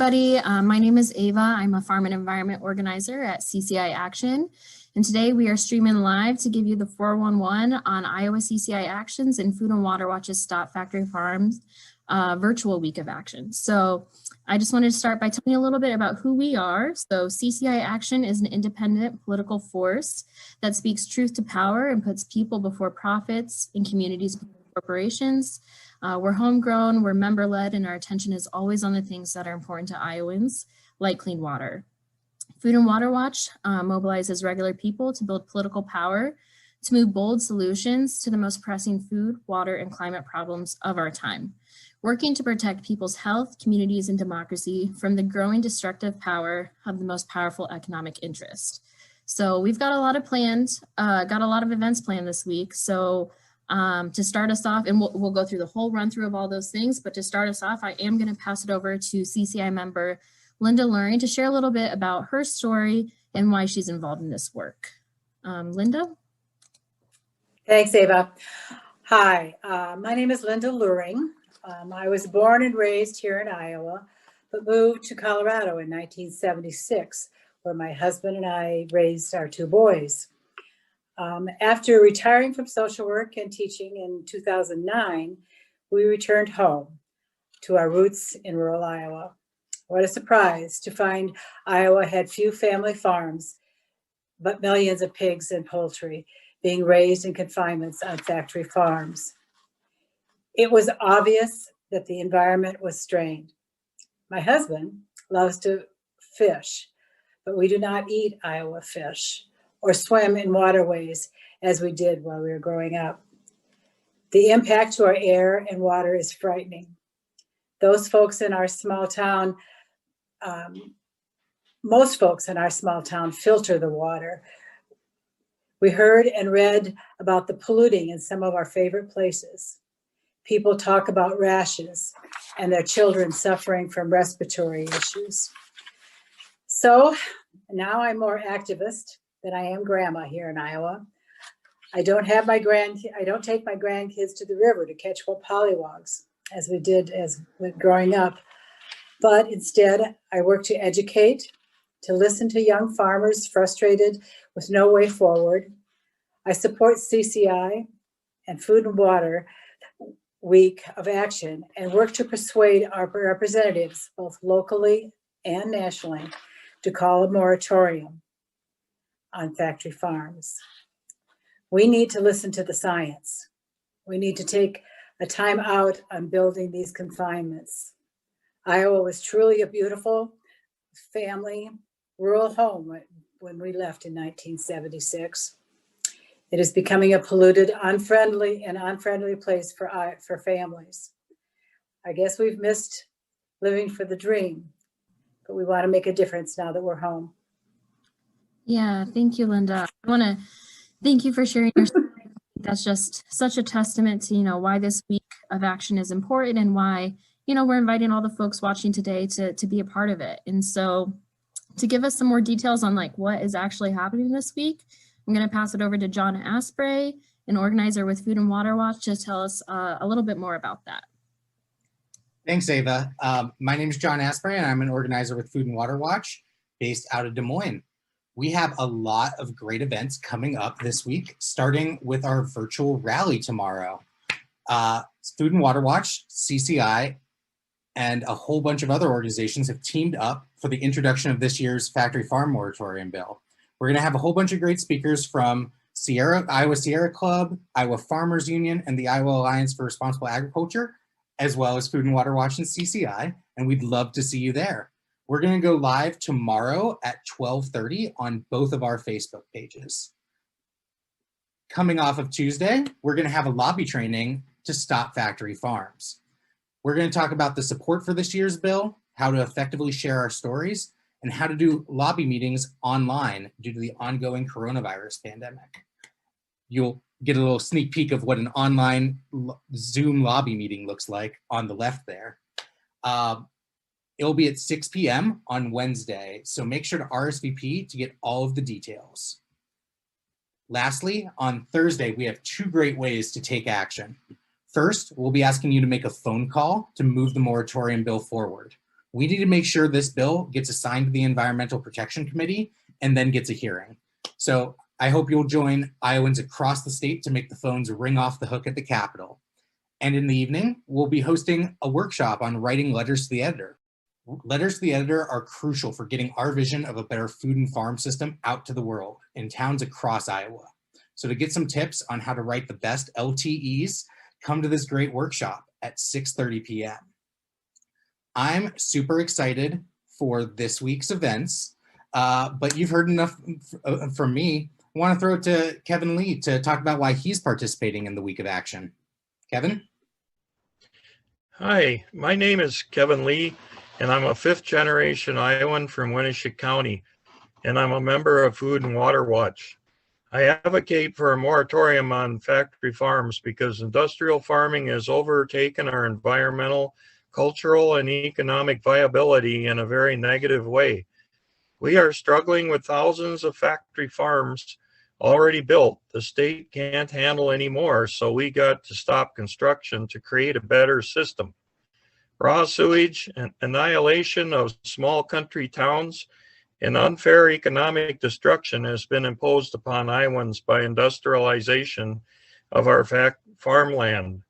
Everybody, my name is Ava. I'm a Farm and Environment Organizer at CCI Action. And today we are streaming live to give you the 411 on Iowa CCI Actions and Food and Water Watch's Stop Factory Farms virtual week of action. So I just wanted to start by telling you a little bit about who we are. So CCI Action is an independent political force that speaks truth to power and puts people before profits and communities before corporations. We're homegrown, we're member-led, and our attention is always on the things that are important to Iowans, like clean water. Food and Water Watch mobilizes regular people to build political power to move bold solutions to the most pressing food, water, and climate problems of our time, working to protect people's health, communities, and democracy from the growing destructive power of the most powerful economic interest. So we've got a lot of events planned this week. So to start us off, and we'll go through the whole run through of all those things, but to start us off, I am going to pass it over to CCI member Linda Luring to share a little bit about her story and why she's involved in this work. Linda? Thanks, Ava. Hi, my name is Linda Luring. I was born and raised here in Iowa, but moved to Colorado in 1976, where my husband and I raised our two boys. After retiring from social work and teaching in 2009, we returned home to our roots in rural Iowa. What a surprise to find Iowa had few family farms, but millions of pigs and poultry being raised in confinements on factory farms. It was obvious that the environment was strained. My husband loves to fish, but we do not eat Iowa fish or swim in waterways as we did while we were growing up. The impact to our air and water is frightening. Those folks in our small town, most folks in our small town filter the water. We heard and read about the polluting in some of our favorite places. People talk about rashes and their children suffering from respiratory issues. So now I'm more activist than I am grandma here in Iowa. I don't take my grandkids to the river to catch pollywogs as we did growing up, but instead I work to educate, to listen to young farmers frustrated with no way forward. I support CCI and Food and Water Week of Action and work to persuade our representatives, both locally and nationally, to call a moratorium on factory farms. We need to listen to the science. We need to take a time out on building these confinements. Iowa was truly a beautiful family rural home when we left in 1976. It is becoming a polluted, unfriendly place for families. I guess we've missed living for the dream, but we want to make a difference now that we're home. Yeah, thank you, Linda. I want to thank you for sharing your story. That's just such a testament to, why this week of action is important and why, we're inviting all the folks watching today to be a part of it. And so to give us some more details on what is actually happening this week, I'm going to pass it over to John Asprey, an organizer with Food and Water Watch, to tell us a little bit more about that. Thanks, Ava. My name is John Asprey, and I'm an organizer with Food and Water Watch based out of Des Moines. We have a lot of great events coming up this week, starting with our virtual rally tomorrow. Food and Water Watch, CCI, and a whole bunch of other organizations have teamed up for the introduction of this year's factory farm moratorium bill. We're going to have a whole bunch of great speakers from Iowa Sierra Club, Iowa Farmers Union, and the Iowa Alliance for Responsible Agriculture, as well as Food and Water Watch and CCI, and we'd love to see you there. We're going to go live tomorrow at 12:30 on both of our Facebook pages. Coming off of Tuesday, we're going to have a lobby training to stop factory farms. We're going to talk about the support for this year's bill, how to effectively share our stories, and how to do lobby meetings online due to the ongoing coronavirus pandemic. You'll get a little sneak peek of what an online Zoom lobby meeting looks like on the left there. It'll be at 6 p.m. on Wednesday, so make sure to RSVP to get all of the details. Lastly, on Thursday, we have two great ways to take action. First, we'll be asking you to make a phone call to move the moratorium bill forward. We need to make sure this bill gets assigned to the Environmental Protection Committee and then gets a hearing. So I hope you'll join Iowans across the state to make the phones ring off the hook at the Capitol. And in the evening, we'll be hosting a workshop on writing letters to the editor. Letters to the editor are crucial for getting our vision of a better food and farm system out to the world in towns across Iowa. So to get some tips on how to write the best LTEs, come to this great workshop at 6:30 p.m. I'm super excited for this week's events, but you've heard enough from me. I want to throw it to Kevin Lee to talk about why he's participating in the Week of Action. Kevin? Hi, my name is Kevin Lee, and I'm a fifth-generation Iowan from Winneshiek County, and I'm a member of Food and Water Watch. I advocate for a moratorium on factory farms because industrial farming has overtaken our environmental, cultural, and economic viability in a very negative way. We are struggling with thousands of factory farms already built. The state can't handle anymore, so we got to stop construction to create a better system. Raw sewage and annihilation of small country towns and unfair economic destruction has been imposed upon Iowans by industrialization of our farmland.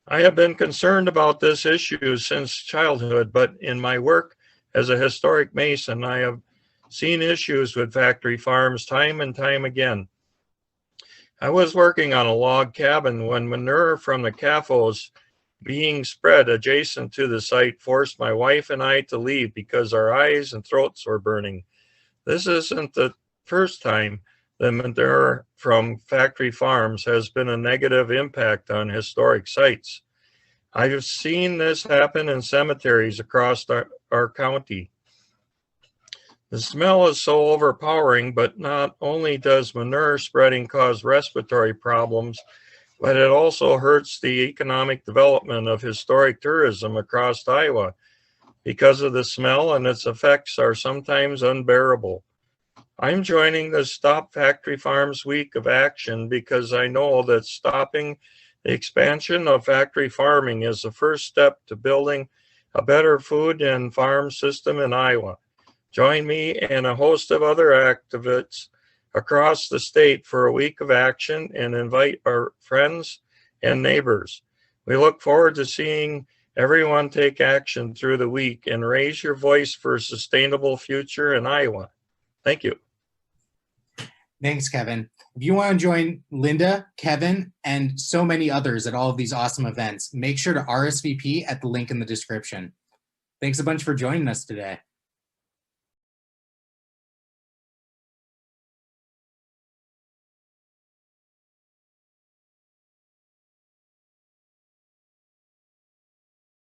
I have been concerned about this issue since childhood, but in my work as a historic Mason, I have seen issues with factory farms time and time again. I was working on a log cabin when manure from the CAFOs being spread adjacent to the site forced my wife and I to leave because our eyes and throats were burning. This isn't the first time the manure from factory farms has been a negative impact on historic sites. I've seen this happen in cemeteries across our county. The smell is so overpowering, but not only does manure spreading cause respiratory problems, but it also hurts the economic development of historic tourism across Iowa because of the smell, and its effects are sometimes unbearable. I'm joining the Stop Factory Farms Week of Action because I know that stopping the expansion of factory farming is the first step to building a better food and farm system in Iowa. Join me and a host of other activists across the state for a week of action and invite our friends and neighbors. We look forward to seeing everyone take action through the week and raise your voice for a sustainable future in Iowa. Thank you. Thanks, Kevin. If you want to join Linda, Kevin, and so many others at all of these awesome events, make sure to RSVP at the link in the description. Thanks a bunch for joining us today.